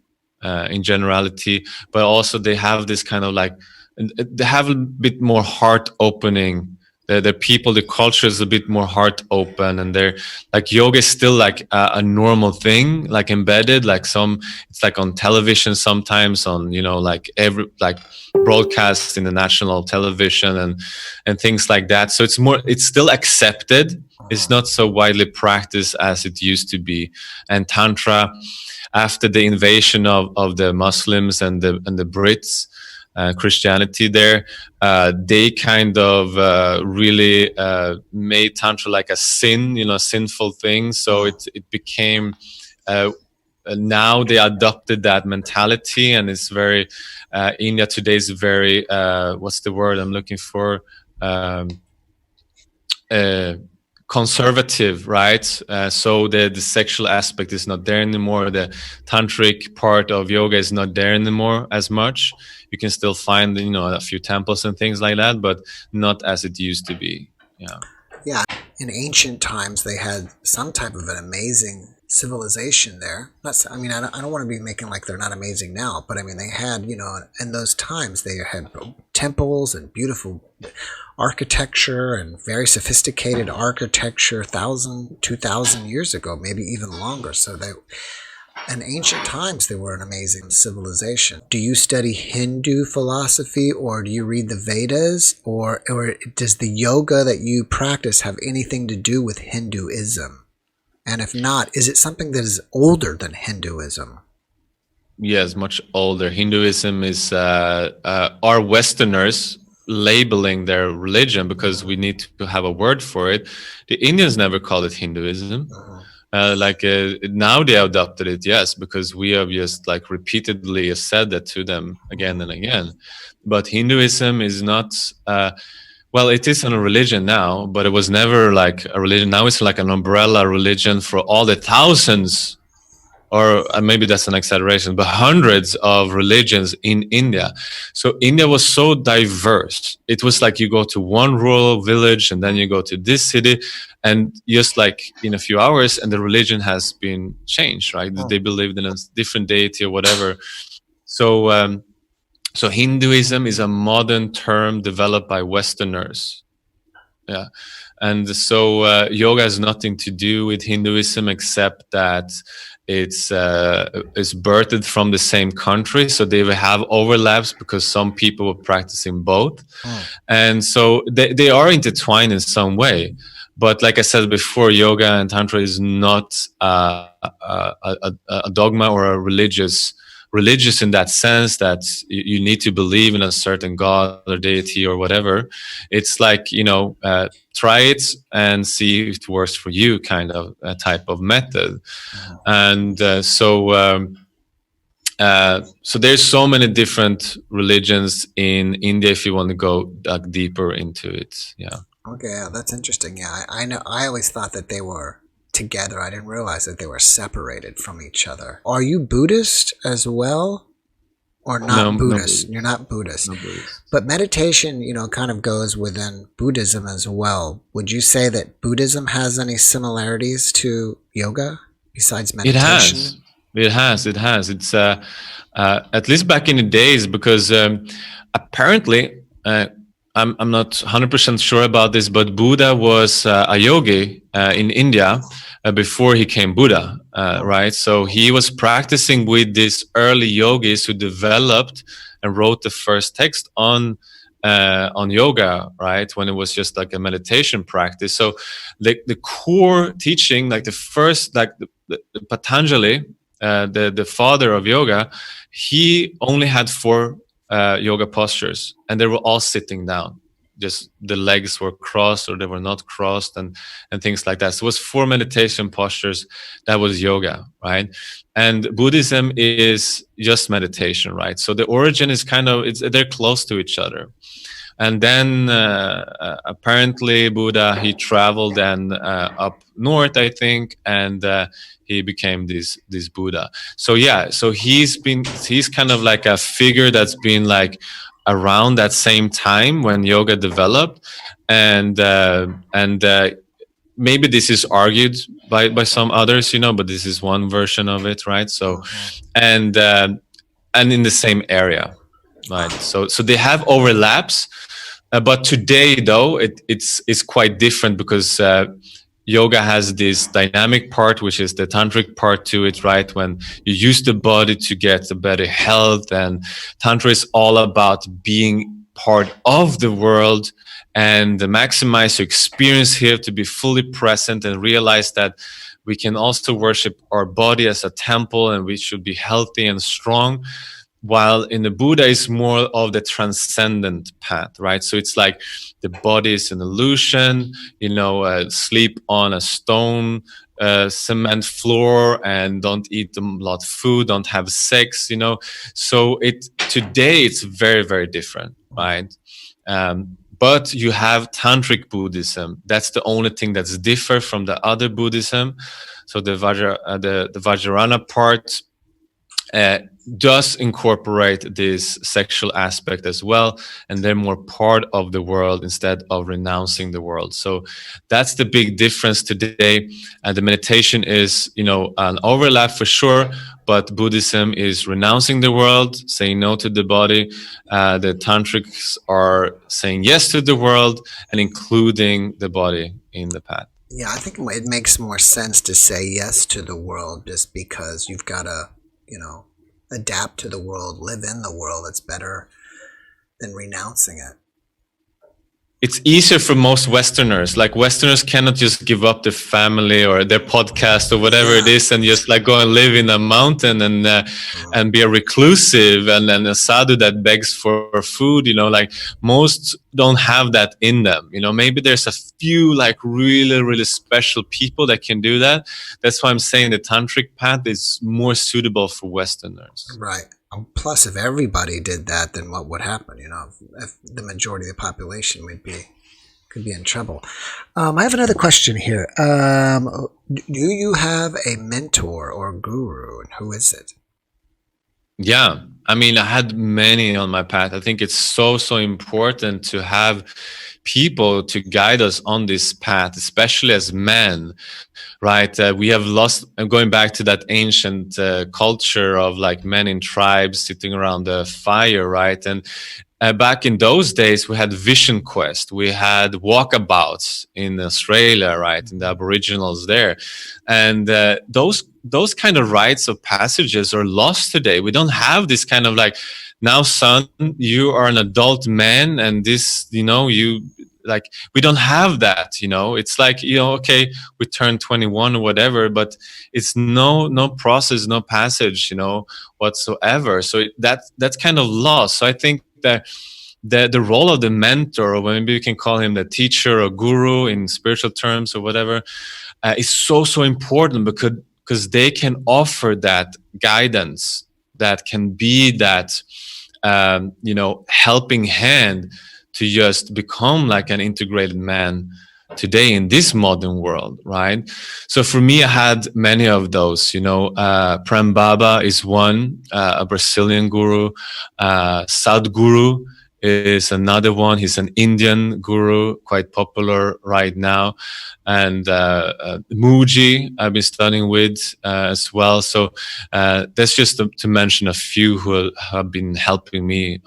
in generality, but also they have this kind of like, they have a bit more heart opening the people, the culture is a bit more heart open, and they're like, yoga is still like a normal thing, like embedded, like it's like on television sometimes, on, you know, like every like broadcast in the national television and things like that. So it's still accepted. It's not so widely practiced as it used to be. And Tantra, after the invasion of the Muslims and the Brits, Christianity there, they kind of really made Tantra like a sin, you know, a sinful thing. So it became, now they adopted that mentality, and it's very, India today is very, what's the word I'm looking for? Conservative, right? So the sexual aspect is not there anymore. The tantric part of yoga is not there anymore as much. You can still find, you know, a few temples and things like that, but not as it used to be. Yeah. Yeah. In ancient times, they had some type of an amazing civilization there. I mean, I don't want to be making like they're not amazing now, but I mean, they had, you know, in those times, they had temples and beautiful architecture and very sophisticated architecture 1,000, 2,000 years ago, maybe even longer. So in ancient times, they were an amazing civilization. Do you study Hindu philosophy, or do you read the Vedas, or does the yoga that you practice have anything to do with Hinduism? And if not, is it something that is older than Hinduism? Yes, much older. Hinduism is our Westerners labeling their religion, because we need to have a word for it. The Indians never called it Hinduism. Now they adopted it, yes, because we have just like repeatedly said that to them again and again. But Hinduism is not, well, it is a religion now, but it was never like a religion. Now it's like an umbrella religion for all the thousands, or maybe that's an exaggeration, but hundreds of religions in India. So India was so diverse. It was like you go to one rural village and then you go to this city, and just like in a few hours, and the religion has been changed, right? They believed in a different deity or whatever. So Hinduism is a modern term developed by Westerners. Yeah. And so yoga has nothing to do with Hinduism, except that it's birthed from the same country, so they will have overlaps because some people were practicing both. And so they are intertwined in some way. But like I said before, yoga and tantra is not a dogma or a religious in that sense that you need to believe in a certain god or deity or whatever. It's like, you know, try it and see if it works for you, kind of a type of method. And so there's so many different religions in India if you want to go deeper into it. Yeah. Okay, yeah, that's interesting. Yeah, I know. I always thought that they were together. I didn't realize that they were separated from each other. Are you Buddhist as well? Or not Buddhist? You're not Buddhist. No Buddhist. But meditation, you know, kind of goes within Buddhism as well. Would you say that Buddhism has any similarities to yoga besides meditation? It has. It's at least back in the days, because apparently, I'm not 100% sure about this, but Buddha was a yogi in India before he came Buddha, right? So he was practicing with these early yogis who developed and wrote the first text on yoga, right? When it was just like a meditation practice. So the core teaching, like the first, like the Patanjali, the father of yoga, he only had 4 yoga postures, and they were all sitting down. Just the legs were crossed or they were not crossed, and things like that. So it was 4 meditation postures. That was yoga, right? And Buddhism is just meditation, right? So the origin is kind of, they're close to each other. And then apparently Buddha, he traveled and up north, I think, and he became this Buddha. So yeah, so he's kind of like a figure that's been like around that same time when yoga developed, and maybe this is argued by some others, you know, but this is one version of it, right? So and in the same area, right? So they have overlaps, But today, though, it's quite different because yoga has this dynamic part, which is the tantric part to it, right? When you use the body to get a better health, and tantra is all about being part of the world and maximize your experience here, to be fully present and realize that we can also worship our body as a temple, and we should be healthy and strong. While in the Buddha is more of the transcendent path, right? So it's like the body is an illusion, sleep on a stone, cement floor, and don't eat a lot of food, don't have sex, So today it's very, very different, right? But you have tantric Buddhism. That's the only thing that's different from the other Buddhism. So the Vajrayana part does incorporate this sexual aspect as well, and they're more part of the world instead of renouncing the world. So that's the big difference today. And the meditation is, an overlap for sure, but Buddhism is renouncing the world, saying no to the body. The tantrics are saying yes to the world and including the body in the path. Yeah, I think it makes more sense to say yes to the world, just because you've got to, adapt to the world, live in the world. It's better than renouncing it. It's easier for most Westerners. Like, Westerners cannot just give up their family or their podcast or whatever it is and just like go and live in a mountain and be a reclusive and a sadhu that begs for food. Like, most don't have that in them. Maybe there's a few like really, really special people that can do that. That's why I'm saying the tantric path is more suitable for Westerners. Right. Plus, if everybody did that, then what would happen? If the majority of the population could be in trouble. I have another question here. Do you have a mentor or guru, and who is it? Yeah, I had many on my path. I think it's so important to have people to guide us on this path, especially as men, right? We have lost, going back to that ancient culture of like men in tribes sitting around the fire, right? And back in those days, we had vision quest, we had walkabouts in Australia, right? And the Aboriginals there. And those kind of rites of passages are lost today. We don't have this kind of like, now, son, you are an adult man, and this, you like, we don't have that. It's like, okay, we turn 21 or whatever, but it's no process, no passage, whatsoever. So that's kind of lost. So I think that the role of the mentor, or maybe you can call him the teacher or guru in spiritual terms or whatever, is so important, because they can offer that guidance, that can be that helping hand to just become like an integrated man today in this modern world, right? So for me, I had many of those. Prem Baba is one, a Brazilian guru. Sadhguru is another one. He's an Indian guru, quite popular right now. And Muji, I've been studying with as well. So that's just to mention a few who have been helping me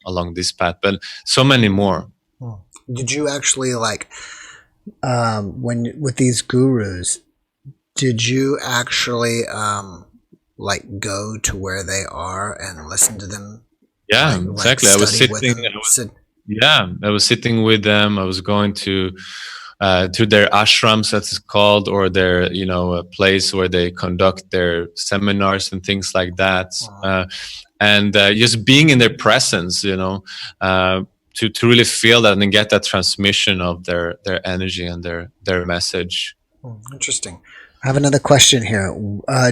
along this path, but so many more. Did you actually when with these gurus, did you actually go to where they are and listen to them? Yeah, exactly. I was sitting with them. I was going to their ashrams, as it's called, or their a place where they conduct their seminars and things like that. And just being in their presence, to really feel that and get that transmission of their energy and their message. Interesting. I have another question here.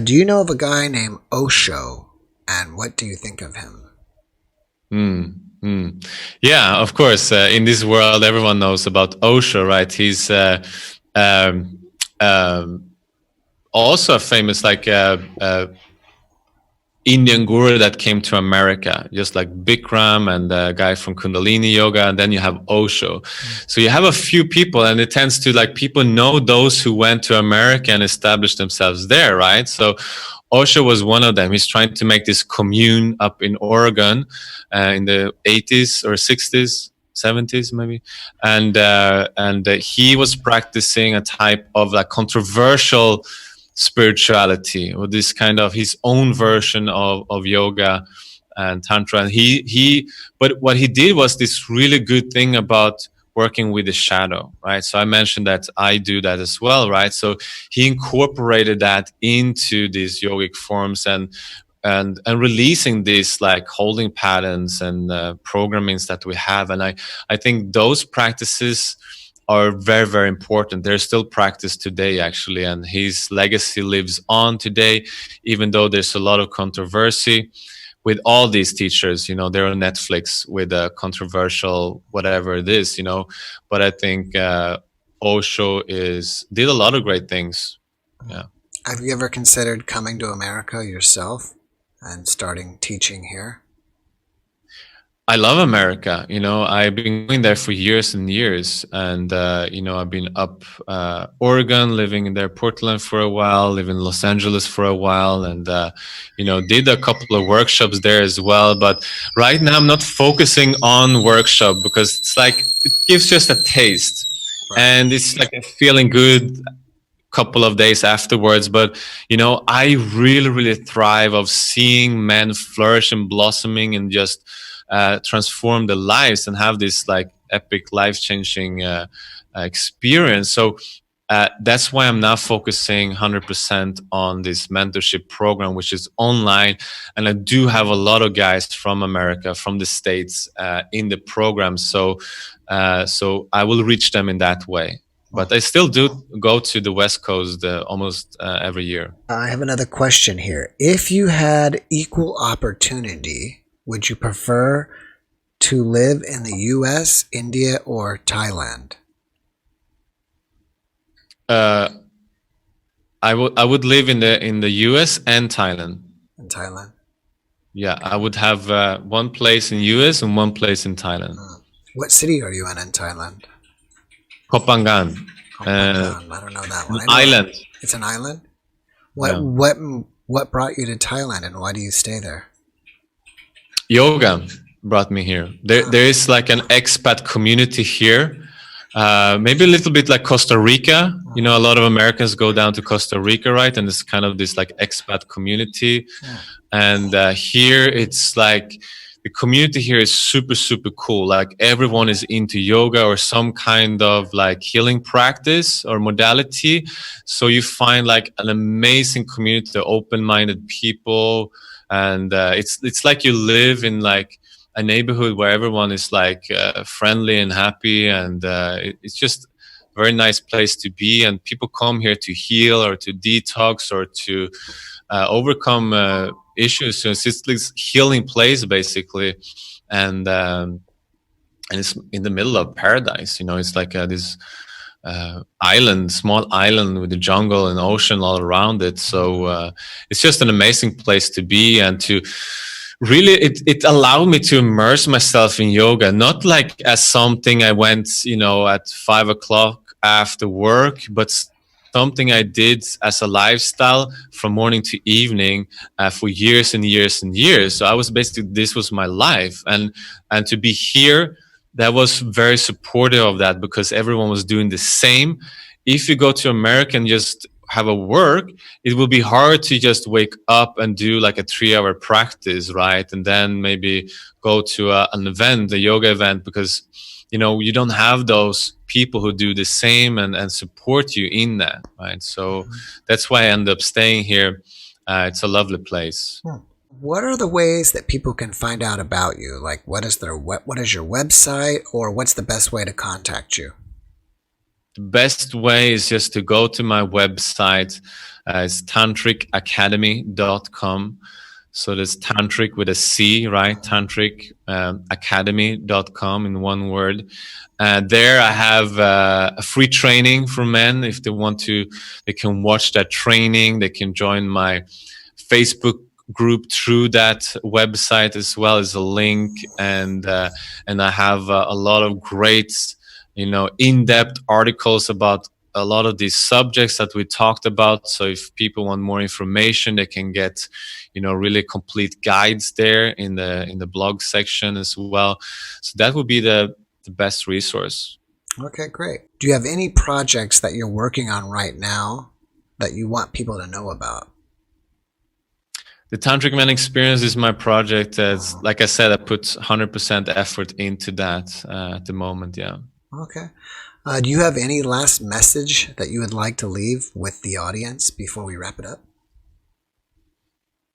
Do you know of a guy named Osho, and what do you think of him? Yeah, of course. In this world, everyone knows about Osho, right? He's also a famous Indian guru that came to America, just like Bikram and the guy from Kundalini Yoga, and then you have Osho. So you have a few people, and it tends to people know those who went to America and established themselves there, right? So Osho was one of them. He's trying to make this commune up in Oregon in the 80s or 60s, 70s maybe, and he was practicing a type of like controversial spirituality, or this kind of his own version of yoga and tantra. And but what he did was this really good thing about working with the shadow, right? So I mentioned that I do that as well, right? So he incorporated that into these yogic forms, and releasing these like holding patterns and programmings that we have. And I think those practices are very, very important. They're still practiced today, actually, and his legacy lives on today, even though there's a lot of controversy with all these teachers. They're on Netflix with a controversial whatever it is. But I think Osho did a lot of great things. Yeah. Have you ever considered coming to America yourself and starting teaching here? I love America. I've been going there for years and years. And, I've been up Oregon, living in there, Portland for a while, living in Los Angeles for a while, and, did a couple of workshops there as well. But right now I'm not focusing on workshop because it's like, it gives just a taste. Right. And it's like a feeling good couple of days afterwards. But I really, really thrive of seeing men flourish and blossoming and just transform their lives and have this like epic life-changing experience. So that's why I'm now focusing 100% on this mentorship program, which is online. And I do have a lot of guys from America, from the States, in the program. So I will reach them in that way. But I still do go to the West Coast almost every year. I have another question here. If you had equal opportunity, would you prefer to live in the U.S., India, or Thailand? I would live in the U.S. and Thailand. In Thailand? Yeah, I would have one place in U.S. and one place in Thailand. What city are you in Thailand? Kopangan. I don't know that one. Island. It's an island? What brought you to Thailand, and why do you stay there? Yoga brought me here. There is like an expat community here. Maybe a little bit like Costa Rica. A lot of Americans go down to Costa Rica, right? And it's kind of this like expat community. And here it's like, the community here is super, super cool. Like everyone is into yoga or some kind of like healing practice or modality. So you find like an amazing community of open-minded people. And it's like you live in like a neighborhood where everyone is like friendly and happy. And it's just a very nice place to be. And people come here to heal or to detox or to overcome issues. So it's this healing place basically, and it's in the middle of paradise. It's like this small island with the jungle and ocean all around it. So it's just an amazing place to be, and to really it allowed me to immerse myself in yoga, not like as something I went at 5 o'clock after work, but something I did as a lifestyle from morning to evening for years and years and years. So I was basically, this was my life. And to be here, that was very supportive of that, because everyone was doing the same. If you go to America and just have a work, it will be hard to just wake up and do like a 3-hour practice, right? And then maybe go to an event, a yoga event, because you don't have those people who do the same and support you in that, right? So that's why I end up staying here. It's a lovely place. What are the ways that people can find out about you? Like, what is your website, or what's the best way to contact you? The best way is just to go to my website. It's tantricacademy.com. So there's tantric with a C, right? Tantricacademy.com in one word. There I have a free training for men. If they want to, they can watch that training. They can join my Facebook group through that website, as well as a link. And I have a lot of great, in-depth articles about a lot of these subjects that we talked about. So if people want more information, they can get, really complete guides there in the blog section as well. So that would be the the best resource. Okay, great. Do you have any projects that you're working on right now that you want people to know about? The Tantric Man Experience is my project. As like I said, I put 100% effort into that at the moment. Yeah. Okay. Do you have any last message that you would like to leave with the audience before we wrap it up?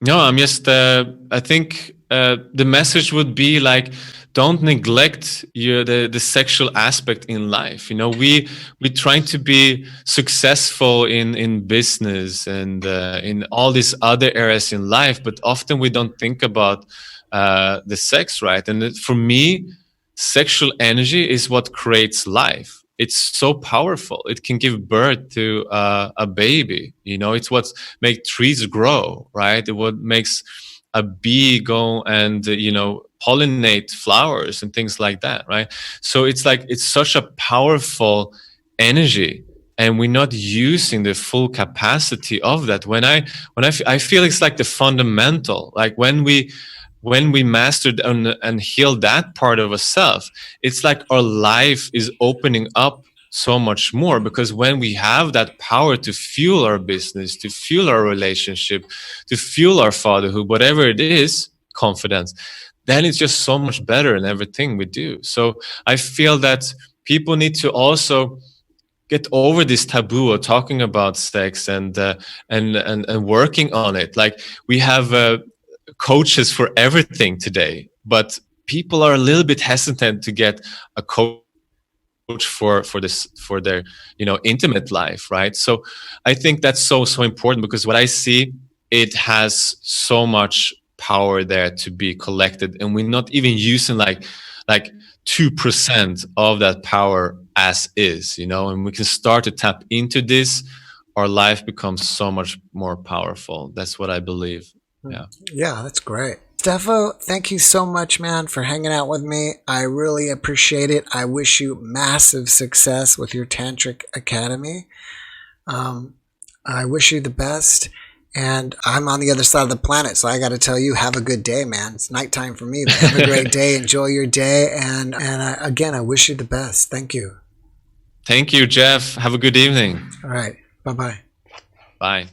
No, I'm just, I think the message would be like, don't neglect the sexual aspect in life. You know, we trying to be successful in business and in all these other areas in life, but often we don't think about the sex, right? And for me, sexual energy is what creates life. It's so powerful. It can give birth to a baby. You know, it's what makes trees grow, right? It what makes a bee go and pollinate flowers and things like that, right? So it's like it's such a powerful energy, and we're not using the full capacity of that. I feel it's like the fundamental, like when we mastered and heal that part of ourselves, it's like our life is opening up so much more, because when we have that power to fuel our business, to fuel our relationship, to fuel our fatherhood, whatever it is, confidence, then it's just so much better in everything we do. So I feel that people need to also get over this taboo of talking about sex and working on it. Like we have coaches for everything today, but people are a little bit hesitant to get a coach for their intimate life, right? So I think that's so important, because what I see, it has so much power there to be collected, and we're not even using like 2% of that power as is, and we can start to tap into this, our life becomes so much more powerful. That's what I believe. Yeah, that's great. Steffo, thank you so much, man, for hanging out with me. I really appreciate it. I wish you massive success with your Tantric Academy. I wish you the best. And I'm on the other side of the planet, so I got to tell you, have a good day, man. It's nighttime for me, but have a great day. Enjoy your day. And again, I wish you the best. Thank you. Thank you, Jeff. Have a good evening. All right. Bye-bye. Bye.